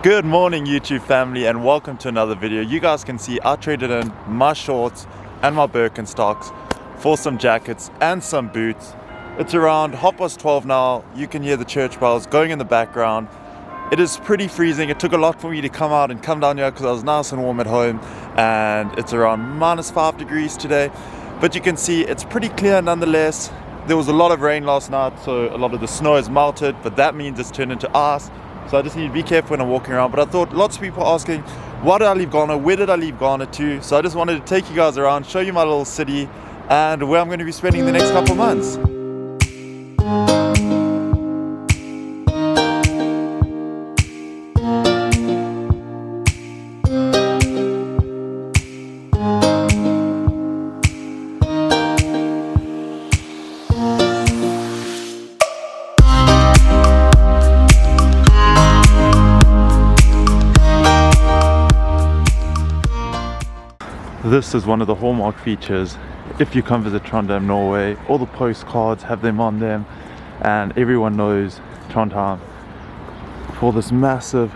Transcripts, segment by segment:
Good morning YouTube family and welcome to another video. You guys can see I traded in my shorts and my Birkenstocks for some jackets and some boots. It's around 12:30 now. You can hear the church bells going in the background. It is pretty freezing. It took a lot for me to come out and come down here because I was nice and warm at home, and it's around -5 degrees today. But you can see it's pretty clear nonetheless. There was a lot of rain last night, so a lot of the snow has melted, but that means it's turned into ice. So I just need to be careful when I'm walking around. But I thought lots of people are asking, why did I leave Ghana? Where did I leave Ghana to? So I just wanted to take you guys around, show you my little city and where I'm going to be spending the next couple of months. This is one of the hallmark features if you come visit Trondheim, Norway. All the postcards have them on them, and everyone knows Trondheim for this massive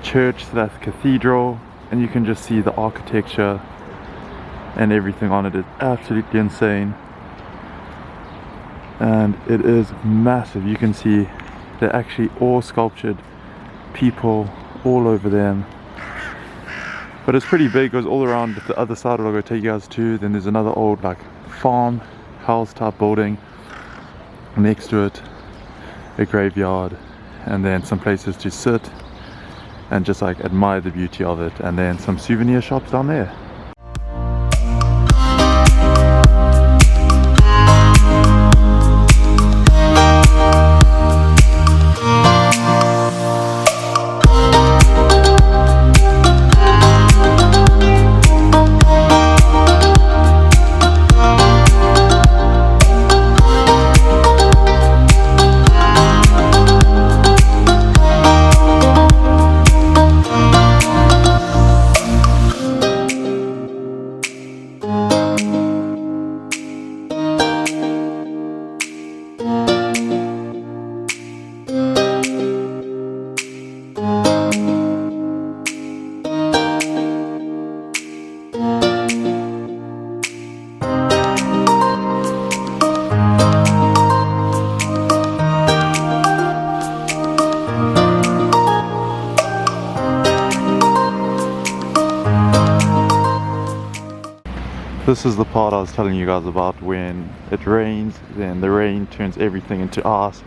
church, that's Cathedral, and you can just see the architecture and everything on it is absolutely insane. And it is massive. You can see they're actually all sculptured people all over them. But it's pretty big, goes all around the other side. I'll go take you guys to. Then there's another old like farm house type building next to it, a graveyard, and then some places to sit and just like admire the beauty of it, and then some souvenir shops down there. This is the part I was telling you guys about. When it rains, then the rain turns everything into ice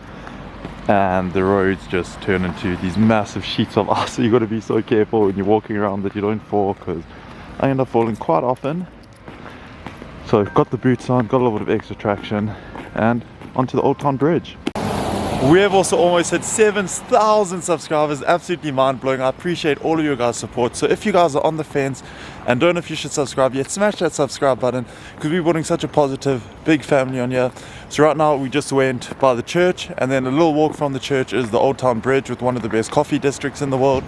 and the roads just turn into these massive sheets of ice. So you got to be so careful when you're walking around that you don't fall, because I end up falling quite often. So I've got the boots on, got a little bit of extra traction, and onto the Old Town Bridge. We have also almost hit 7,000 subscribers. Absolutely mind-blowing. I appreciate all of your guys' support. So if you guys are on the fence and don't know if you should subscribe yet, smash that subscribe button, because we're building such a positive big family on here. So right now we just went by the church, and then a little walk from the church is the Old Town Bridge with one of the best coffee districts in the world.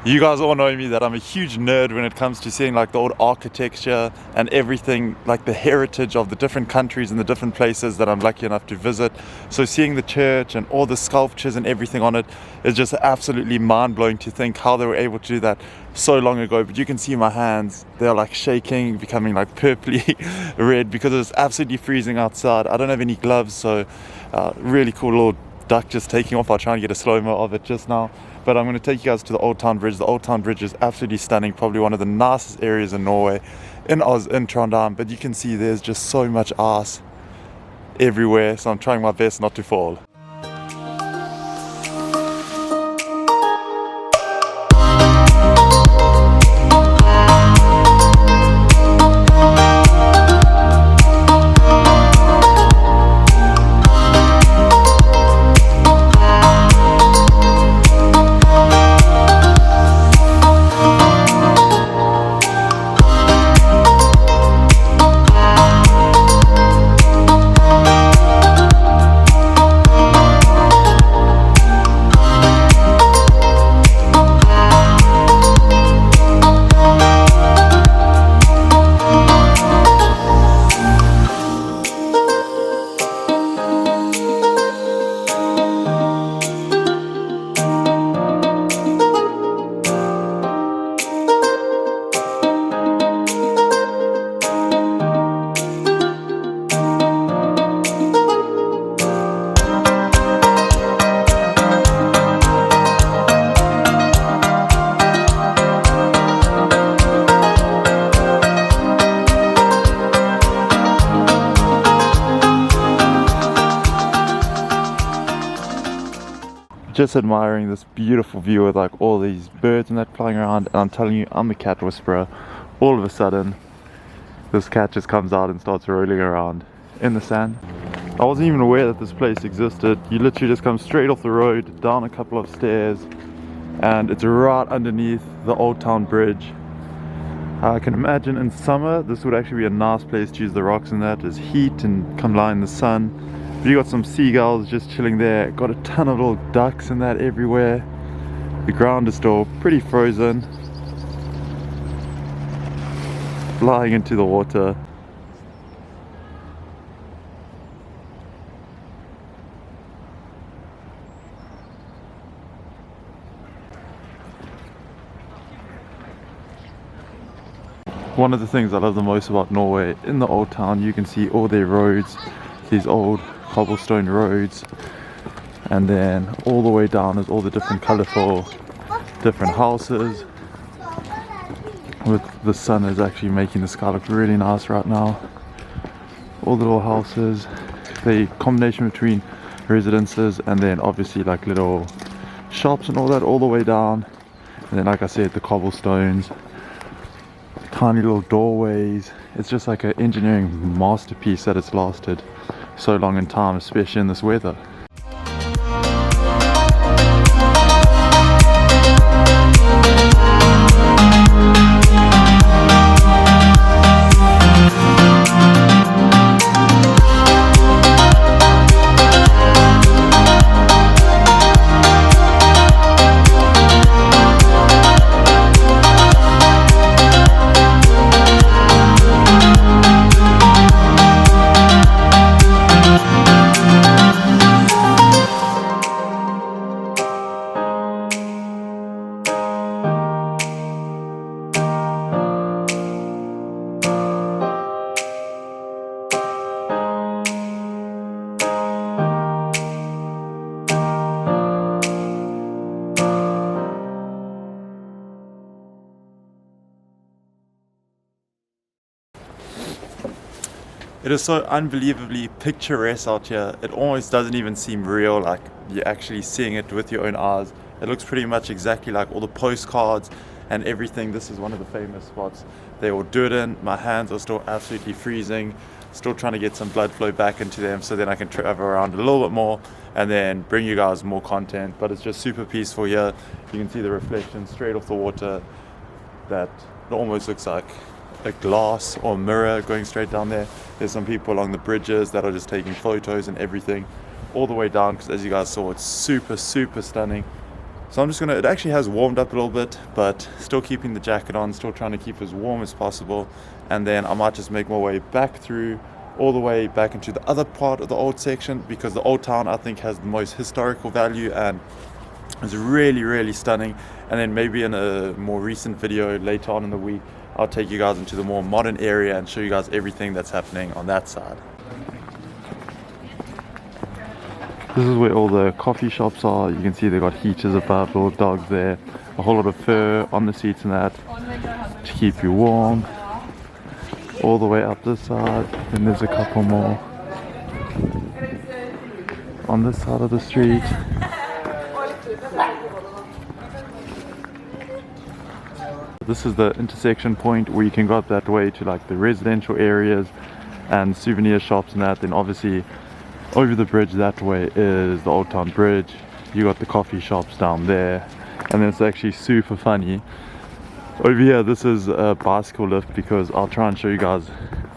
You guys all know me that I'm a huge nerd when it comes to seeing like the old architecture and everything, like the heritage of the different countries and the different places that I'm lucky enough to visit. So seeing the church and all the sculptures and everything on it is just absolutely mind-blowing to think how they were able to do that so long ago. But you can see my hands, they're like shaking, becoming like purpley red because it's absolutely freezing outside. I don't have any gloves, so really cool little duck just taking off. I'll try and get a slow-mo of it just now. But I'm going to take you guys to the Old Town Bridge. The Old Town Bridge is absolutely stunning, probably one of the nicest areas in Norway, in Trondheim. But you can see there's just so much ice everywhere, so I'm trying my best not to fall. just admiring this beautiful view with like all these birds and that flying around, and I'm telling you, I'm a cat whisperer. All of a sudden this cat just comes out and starts rolling around in the sand. I wasn't even aware that this place existed. You literally just come straight off the road, down a couple of stairs, and it's right underneath the Old Town Bridge. I can imagine in summer this would actually be a nice place to use the rocks and that. There's heat and come lie in the sun. But you got some seagulls just chilling there. Got a ton of little ducks and that everywhere. The ground is still pretty frozen. Flying into the water. One of the things I love the most about Norway, in the old town you can see all their roads, these old cobblestone roads, and then all the way down is all the different colourful different houses. With the sun is actually making the sky look really nice right now. All the little houses, the combination between residences and then obviously like little shops and all that all the way down, and then like I said, the cobblestones, tiny little doorways. It's just like an engineering masterpiece that it's lasted so long in time, especially in this weather. It is so unbelievably picturesque out here. It almost doesn't even seem real, like you're actually seeing it with your own eyes. It looks pretty much exactly like all the postcards and everything. This is one of the famous spots they all do it in. My hands are still absolutely freezing. Still trying to get some blood flow back into them so then I can travel around a little bit more and then bring you guys more content. But it's just super peaceful here. You can see the reflection straight off the water that almost looks like a glass or mirror going straight down there. There's some people along the bridges that are just taking photos and everything all the way down, because as you guys saw, it's super stunning. So I'm just gonna, it actually has warmed up a little bit, but still keeping the jacket on, still trying to keep as warm as possible, and then I might just make my way back through all the way back into the other part of the old section, because the old town I think has the most historical value and is really stunning. And then maybe in a more recent video later on in the week, I'll take you guys into the more modern area and show you guys everything that's happening on that side. This is where all the coffee shops are. You can see they got heaters above, little dogs there, a whole lot of fur on the seats and that to keep you warm. All the way up this side, then there's a couple more on this side of the street. This is the intersection point where you can go up that way to like the residential areas and souvenir shops and that. Then obviously over the bridge that way is the Old Town Bridge. You got the coffee shops down there, and then it's actually super funny. Over here this is a bicycle lift, because I'll try and show you guys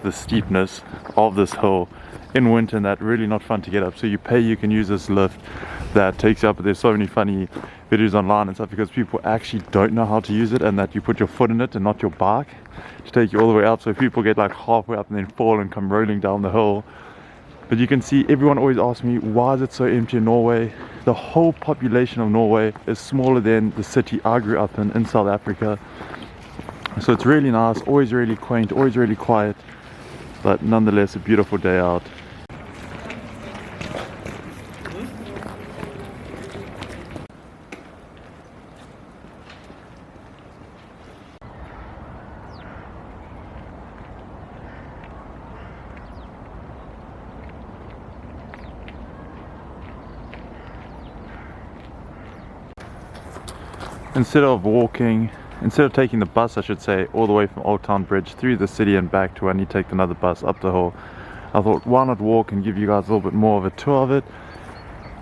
the steepness of this hill in winter, and that really not fun to get up. So you pay, you can use this lift that takes you up, but there's so many funny videos online and stuff because people actually don't know how to use it, and that you put your foot in it and not your bike to take you all the way up. So people get like halfway up and then fall and come rolling down the hill. But you can see, everyone always asks me, why is it so empty in Norway? The whole population of Norway is smaller than the city I grew up in South Africa. So it's really nice, always really quaint, always really quiet, but nonetheless a beautiful day out. instead of taking the bus, I should say, all the way from Old Town Bridge through the city and back to when you take another bus up the hill, I thought why not walk and give you guys a little bit more of a tour of it.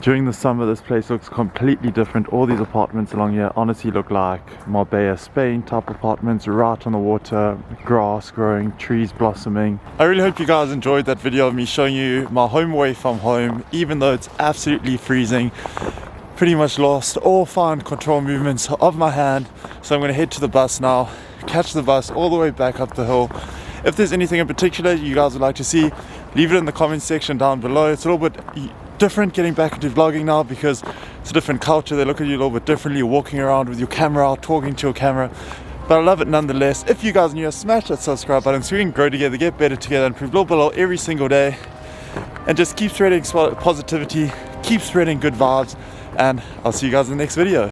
During the summer this place looks completely different. All these apartments along here honestly look like Marbella, Spain type apartments, right on the water, grass growing, trees blossoming. I really hope you guys enjoyed that video of me showing you my home away from home, even though it's absolutely freezing. Pretty much lost all fine control movements of my hand, so I'm going to head to the bus now, catch the bus all the way back up the hill. If there's anything in particular you guys would like to see, leave it in the comments section down below. It's a little bit different getting back into vlogging now because it's a different culture. They look at you a little bit differently, walking around with your camera out, talking to your camera, but I love it nonetheless. If you guys are new, smash that subscribe button so we can grow together, get better together, and improve little below every single day, and just keep spreading positivity, keep spreading good vibes, and I'll see you guys in the next video.